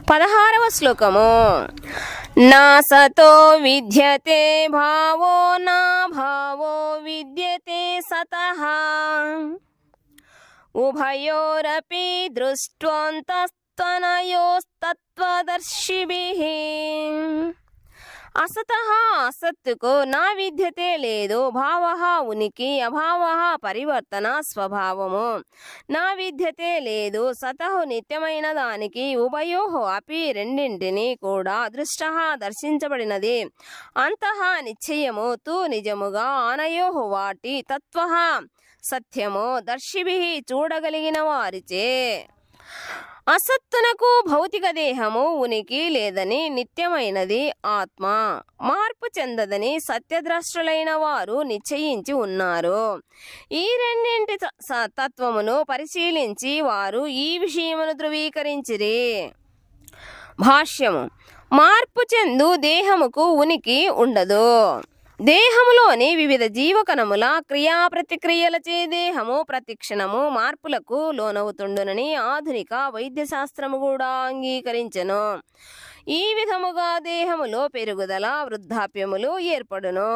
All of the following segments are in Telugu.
16వ శ్లోకము. నా సతో విద్యతే భావో నా భావో విద్యతే సతః ఉభయోరపి దృష్ట్వాంతస్తనయోస్తత్వదర్శిభిః. అసతః అసత్తుకు నా విద్యతే లేదు, భావః ఉనికి, అభావః పరివర్తన స్వభావము. నా విద్యతే లేదు సతః నిత్యమైన దానికి, ఉభయోః అపి రెండింటిని కూడా, దృష్టః దర్శించబడినది, అంతః నిశ్చయము, తు నిజముగా, అనయోః వాటి, తత్వః సత్యము, దర్శిభిః చూడగలిగిన వారిచే. అసత్తునకు భౌతిక దేహము ఉనికి లేదని, నిత్యమైనది ఆత్మ మార్పు చెందదని సత్యద్రష్టులైన వారు నిశ్చయించి ఉన్నారు. ఈ రెండింటి తత్వమును పరిశీలించి వారు ఈ విషయమును ధృవీకరించిరి. భాష్యము. మార్పు చెందు దేహముకు ఉనికి ఉండదు. దేహములోని వివిధ జీవకణముల క్రియా ప్రతిక్రియలచే దేహము ప్రతిక్షణము మార్పులకు లోనవుతుండునని ఆధునిక వైద్యశాస్త్రము కూడా అంగీకరించెను. ఈ విధముగా దేహములో పెరుగుదల, వృద్ధాప్యములు ఏర్పడును.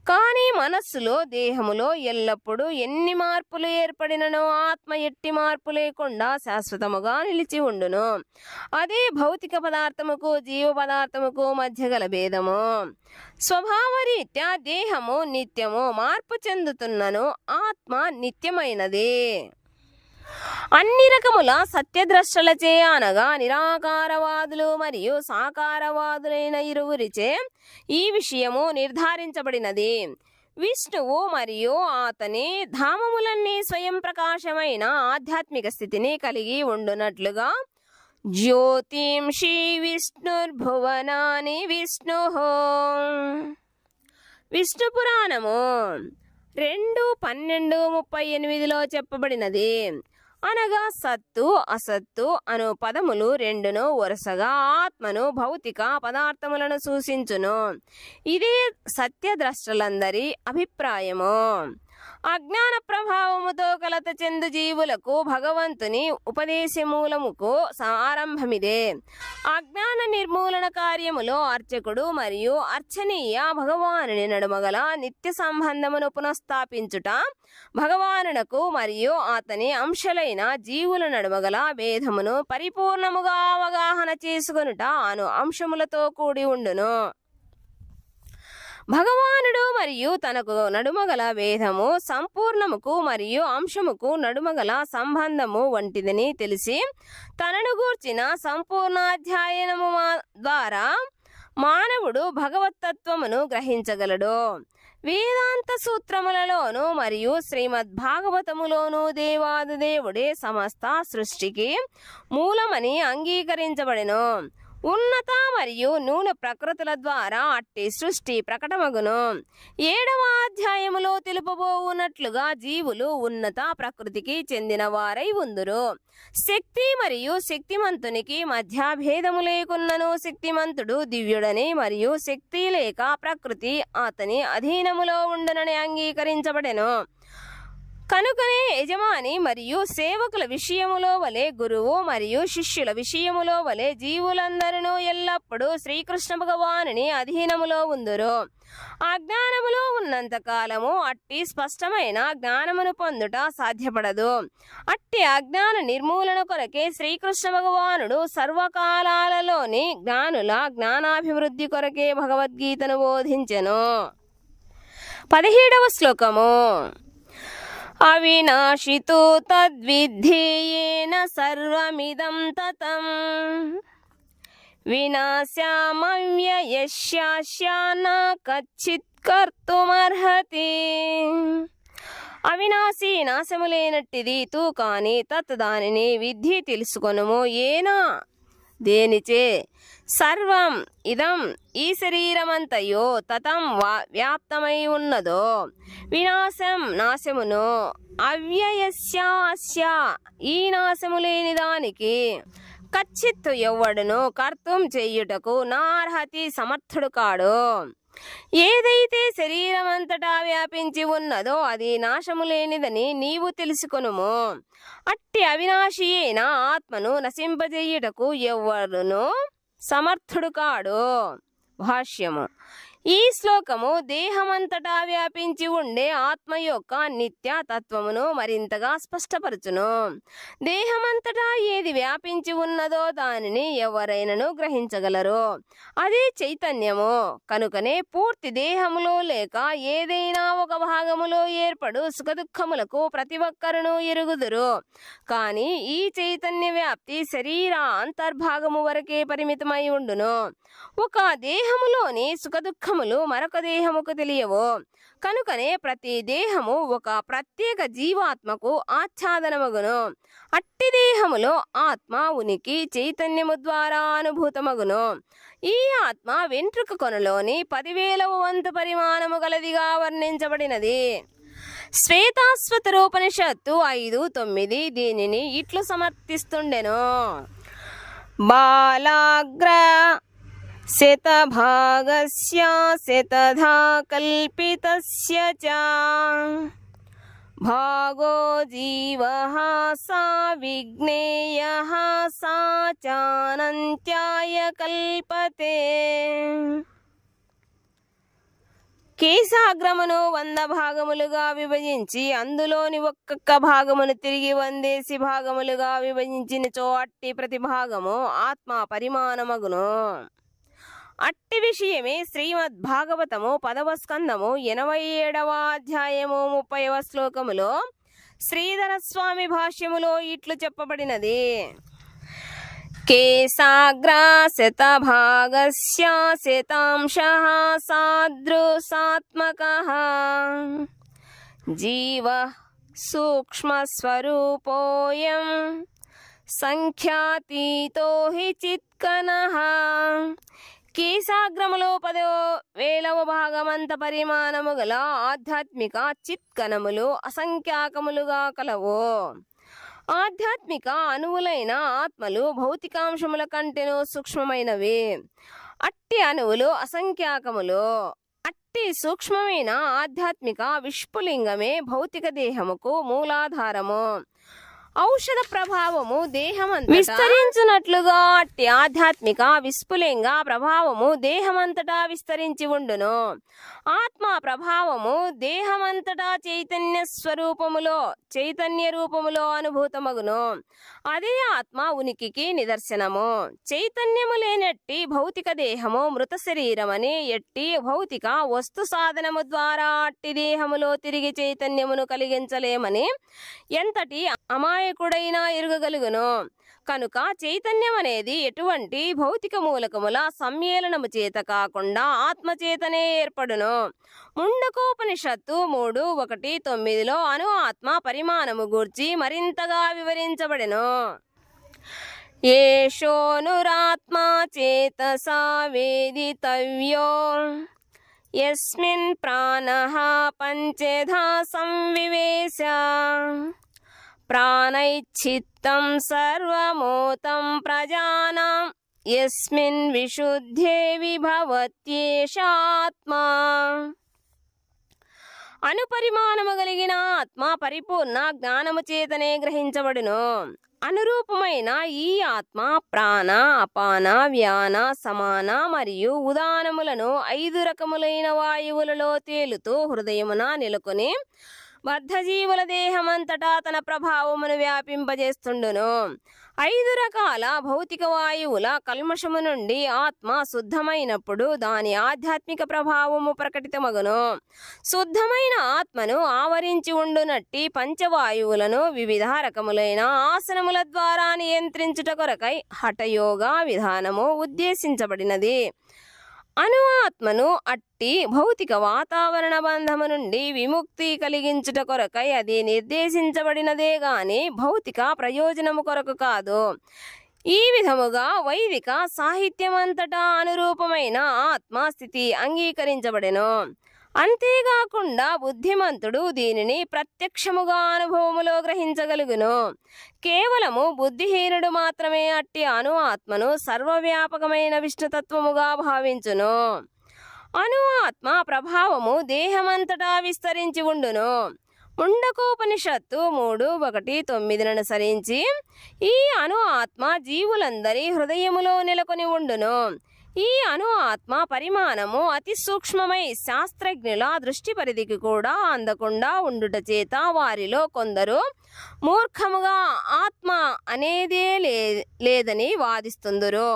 కానీ మనస్సులో, దేహములో ఎల్లప్పుడూ ఎన్ని మార్పులు ఏర్పడిననో ఆత్మ ఎట్టి మార్పు లేకుండా శాశ్వతముగా నిలిచి ఉండును. అదే భౌతిక పదార్థముకు జీవ పదార్థముకు మధ్య గల భేదము. స్వభావరీత్యా దేహము నిత్యము మార్పు చెందుతున్నను, ఆత్మ నిత్యమైనది. అన్ని రకముల సత్యద్రష్టలచే అనగా నిరాకారవాదులు మరియు సాకారవాదులైన ఇరువురిచే ఈ విషయము నిర్ధారించబడినది. విష్ణువు మరియు అతని ధామములన్నీ స్వయం ప్రకాశమైన ఆధ్యాత్మిక స్థితిని కలిగి ఉండునట్లుగా జ్యోతింషి విష్ణుర్భువనాని విష్ణు. విష్ణు పురాణము 2:12-38 చెప్పబడినది. అనగా సత్తు అసత్తు అను పదములు రెండును వరుసగా ఆత్మను భౌతిక పదార్థములను సూచించును. ఇదే సత్యద్రష్టలందరి అభిప్రాయము. అజ్ఞాన ప్రభావముతో కలత చెందు జీవులకు భగవంతుని ఉపదేశమూలముకు ఆరంభమిదే. అజ్ఞాన నిర్మూలన కార్యములో అర్చకుడు మరియు అర్చనీయ భగవానుని నడుమగల నిత్య సంబంధమును పునఃస్థాపించుట, భగవానునకు మరియు అతని అంశలైన జీవుల నడుమగల భేదమును పరిపూర్ణముగా అవగాహన చేసుకొనుట అను అంశములతో కూడి ఉండును. భగవానుడు మరియు తనకు నడుమగల భేదము సంపూర్ణముకు మరియు అంశముకు నడుమగల సంబంధము వంటిదని తెలిసి తనను గూర్చిన సంపూర్ణాధ్యయనము ద్వారా మానవుడు భగవత్తత్వమును గ్రహించగలడు. వేదాంత సూత్రములలోను మరియు శ్రీమద్ భాగవతములోను దేవాదిదేవుడే సమస్త సృష్టికి మూలమని అంగీకరించబడెను. ఉన్నత మరియు నూన ప్రకృతుల ద్వారా అట్టి సృష్టి ప్రకటమగును. 7వ అధ్యాయములో తెలుపబోవునట్లుగా జీవులు ఉన్నత ప్రకృతికి చెందిన వారై ఉందురు. శక్తి మరియు శక్తిమంతునికి మధ్య భేదము లేకున్నను శక్తిమంతుడు దివ్యుడని మరియు శక్తి లేక ప్రకృతి అతని అధీనములో ఉండునని అంగీకరించబడెను. కనుకనే యజమాని మరియు సేవకుల విషయములో వలె గురువు మరియు శిష్యుల విషయములో వలె జీవులందరూ ఎల్లప్పుడూ శ్రీకృష్ణ భగవానుని అధీనములో ఉందురు. అజ్ఞానములో ఉన్నంత కాలము అట్టి స్పష్టమైన జ్ఞానమును పొందుట సాధ్యపడదు. అట్టి అజ్ఞాన నిర్మూలన కొరకే శ్రీకృష్ణ భగవానుడు సర్వకాలాలలోని జ్ఞానుల జ్ఞానాభివృద్ధి కొరకే భగవద్గీతను బోధించెను. 17వ శ్లోకము. అవినాశితో తద్విద్ధేయేన సర్వమిదం తతం వినాశ్యామవ్యయస్యాస్య న కచ్చిత్ కర్తుమర్హతి. అవినాశి నాశములేనట్టిది తూ కాని తత్ దానిని విద్ధి తెలుసుకొనుము. ఏనా దేనిచే సర్వం ఇదం ఈ శరీరమంతయో తతం వ్యాప్తమై ఉన్నదో వినాశం నాశమును అవ్యయస్యాస్య ఈ నాశము లేని దానికి కచ్చిత్తు ఎవ్వడును కర్తం చెయ్యుటకు నార్హతి సమర్థుడు కాడు. ఏదైతే శరీరమంతటా వ్యాపించి ఉన్నదో అది నాశము లేనిదని నీవు తెలుసుకొనుము. అట్టి అవినాశి అయిన ఆత్మను నశింపజేయుటకు ఎవ్వరును సమర్థుడు కాడు. భాష్యము. ఈ శ్లోకము దేహమంతటా వ్యాపించి ఉండే ఆత్మ యొక్క నిత్య తత్వమును మరింతగా స్పష్టపరచును. దేహమంతటా ఏది వ్యాపించి ఉన్నదో దానిని ఎవరైనను గ్రహించగలరు. అదే చైతన్యము. కనుకనే పూర్తి దేహములో లేక ఏదైనా ఒక భాగములో ఏర్పడు సుఖదుఖములకు ప్రతి ఒక్కరును ఎరుగుదురు. కానీ ఈ చైతన్య వ్యాప్తి శరీర అంతర్భాగము వరకే పరిమితమై ఉండును. ఒక దేహములోని సుఖదుఖములు మరొక దేహముకు తెలియవు. కనుకనే ప్రతి దేహము ఒక ప్రత్యేక జీవాత్మకు ఆచ్ఛాదనమగును. అట్టి దేహములో ఆత్మ ఉనికి చైతన్యము ద్వారా అనుభూతమగును. ఈ ఆత్మ వెంట్రుక కొనలోని 10,000వ వంతు పరిమాణము గలదిగా వర్ణించబడినది. శ్వేతాశ్వతరోపనిషత్తు 5:9 దీనిని ఇట్లు సమర్థిస్తుండెను. బాలాగ్ర శతభాగస్య శతధా కల్పితస్య చ భాగో జీవః సా విజ్ఞేయః సా చానంత్యాయ కల్పతే. కేశాగ్రమును 100 భాగములుగా విభజించి అందులోని ఒక్కొక్క భాగమును తిరిగి 100 భాగములుగా విభజించినచో అట్టి ప్రతి భాగము ఆత్మ పరిమాణమగును. అట్టి విషయమే శ్రీమద్ భాగవతము 10వ స్కందము 87వ అధ్యాయము 30వ శ్లోకములో శ్రీధర స్వామి భాష్యములో ఇట్లు చెప్పబడినది. కేశాగ్ర శతభాగస్య శతాంశః సాదృశాత్మకః జీవః సూక్ష్మస్వరూపోయం సంఖ్యాతీతో హి చిత్కనః. కేశాగ్రములో 10,000వ భాగమంత పరిమాణము గల ఆధ్యాత్మిక చిత్కణములు అసంఖ్యాకములుగా కలవు. ఆధ్యాత్మిక అణువులైన ఆత్మలు భౌతికాంశముల కంటేనూ సూక్ష్మమైనవి. అట్టి అణువులు అసంఖ్యాకములు. అట్టి సూక్ష్మమైన ఆధ్యాత్మిక విష్పులింగమే భౌతిక దేహముకు మూలాధారము. ఔషధ ప్రభావము దేహమంతటా విస్తరించునట్లుగా అట్టి ఆధ్యాత్మిక విస్ఫులింగ ప్రభావము దేహమంతటా విస్తరించి ఉండును. ఆత్మ ప్రభావము దేహమంతటా చైతన్య రూపములో అనుభూతమగును. అదే ఆత్మ ఉనికికి నిదర్శనము. చైతన్యము లేనట్టి భౌతిక దేహము మృత శరీరమని ఎట్టి భౌతిక వస్తు సాధనము ద్వారా అట్టి దేహములో తిరిగి చైతన్యమును కలిగించలేమని ఎంతటి అమాయకుడైనా ఎరుగగలుగును. కనుక చైతన్యం అనేది ఎటువంటి భౌతిక మూలకముల సమ్మేళనము చేత కాకుండా ఆత్మచేతనే ఏర్పడును. ముండకోపనిషత్తు 3:1-9లో అను ఆత్మ పరిమాణము గూర్చి మరింతగా వివరించబడెను. ఏషోనురాత్మా చేతసా వేదితవ్యో యస్మిన్ ప్రాణః పంచధా సంవివేశ ప్రాణైచ్చిత్తం సర్వమోతం ప్రజానాం యస్మిన్ విశుద్ధే విభవత్యేషాత్మా. అనుపరిమాణము కలిగిన ఆత్మ పరిపూర్ణ జ్ఞానము చేతనే గ్రహించబడును. అనురూపమైన ఈ ఆత్మ ప్రాణ, అపాన, వ్యాన, సమాన మరియు ఉదానములను 5 రకములైన వాయువులలో తేలుతూ హృదయమున నెలకొని బద్ధజీవుల దేహమంతటా తన ప్రభావమును వ్యాపింపజేస్తుండును. 5 రకాల భౌతిక వాయువుల కల్మషము నుండి ఆత్మ శుద్ధమైనప్పుడు దాని ఆధ్యాత్మిక ప్రభావము ప్రకటితమగును. శుద్ధమైన ఆత్మను ఆవరించి ఉండునట్టి పంచవాయువులను వివిధ రకములైన ఆసనముల ద్వారా నియంత్రించుట కొరకై హఠయోగా విధానము ఉద్దేశించబడినది. అను ఆత్మను అట్టి భౌతిక వాతావరణ బంధము నుండి విముక్తి కలిగించుట కొరకై అది నిర్దేశించబడినదే గాని భౌతిక ప్రయోజనము కొరకు కాదు. ఈ విధముగా వైదిక సాహిత్యమంతటా అనురూపమైన ఆత్మస్థితి అంగీకరించబడెను. అంతేకాకుండా బుద్ధిమంతుడు దీనిని ప్రత్యక్షముగా అనుభవములో గ్రహించగలుగును. కేవలము బుద్ధిహీనుడు మాత్రమే అట్టి అను ఆత్మను సర్వవ్యాపకమైన విష్ణుతత్వముగా భావించును. అణు ఆత్మ ప్రభావము దేహమంతటా విస్తరించి ఉండును. ముండకోపనిషత్తు 3:1-9 అనుసరించి ఈ అణు ఆత్మ జీవులందరి హృదయములో నెలకొని ఉండును. ఈ అణు ఆత్మ పరిమాణము అతి సూక్ష్మమై శాస్త్రజ్ఞుల దృష్టి పరిధికి కూడా అందకుండా ఉండుట చేత వారిలో కొందరు మూర్ఖముగా ఆత్మ అనేదే లేదని వాదిస్తుందురు.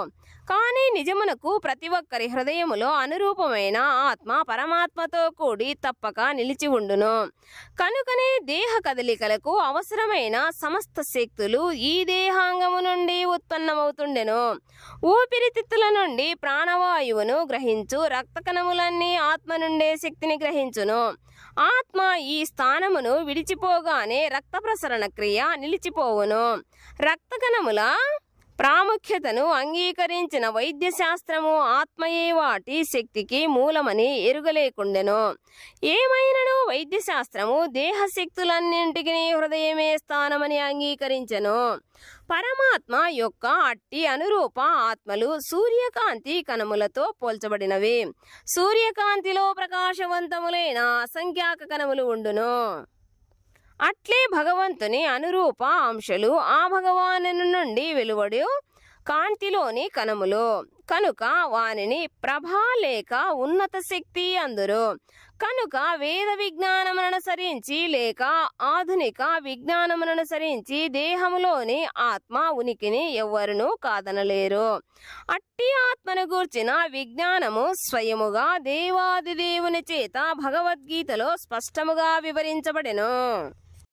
కానీ నిజమునకు ప్రతి ఒక్కరి హృదయములో అనురూపమైన ఆత్మ పరమాత్మతో కూడి తప్పక నిలిచి ఉండును. కనుకనే దేహ కదలికలకు అవసరమైన సమస్త శక్తులు ఈ దేహాంగము నుండి ఉత్పన్నమవుతుండెను. ఊపిరితిత్తుల నుండి ప్రాణవాయువును గ్రహించు రక్త కణములన్నీ ఆత్మ నుండే శక్తిని గ్రహించును. ఆత్మ ఈ స్థానమును విడిచిపోగానే రక్త ప్రసరణ క్రియ నిలిచిపోవును. రక్త కణముల ప్రాముఖ్యతను అంగీకరించిన వైద్య శాస్త్రము ఆత్మయే వాటి శక్తికి మూలమని ఎరుగలేకుండెను. ఏమైనను వైద్య శాస్త్రము దేహశక్తులన్నింటికి హృదయమే స్థానమని అంగీకరించెను. పరమాత్మ యొక్క అట్టి అనురూప ఆత్మలు సూర్యకాంతి కణములతో పోల్చబడినవి. సూర్యకాంతిలో ప్రకాశవంతములైన అసంఖ్యాక కణములు ఉండును. అట్లే భగవంతుని అనురూప అంశలు ఆ భగవాను నుండి వెలువడు కాంతిలోని కణములు కనుక వానిని ప్రభా లేక ఉన్నత శక్తి అందురు. కనుక వేద విజ్ఞానముననుసరించి లేక ఆధునిక విజ్ఞానముననుసరించి దేహములోని ఆత్మ ఉనికిని ఎవ్వరునూ కాదనలేరు. అట్టి ఆత్మను గూర్చిన విజ్ఞానము స్వయముగా దేవాది దేవుని చేత భగవద్గీతలో స్పష్టముగా వివరించబడెను.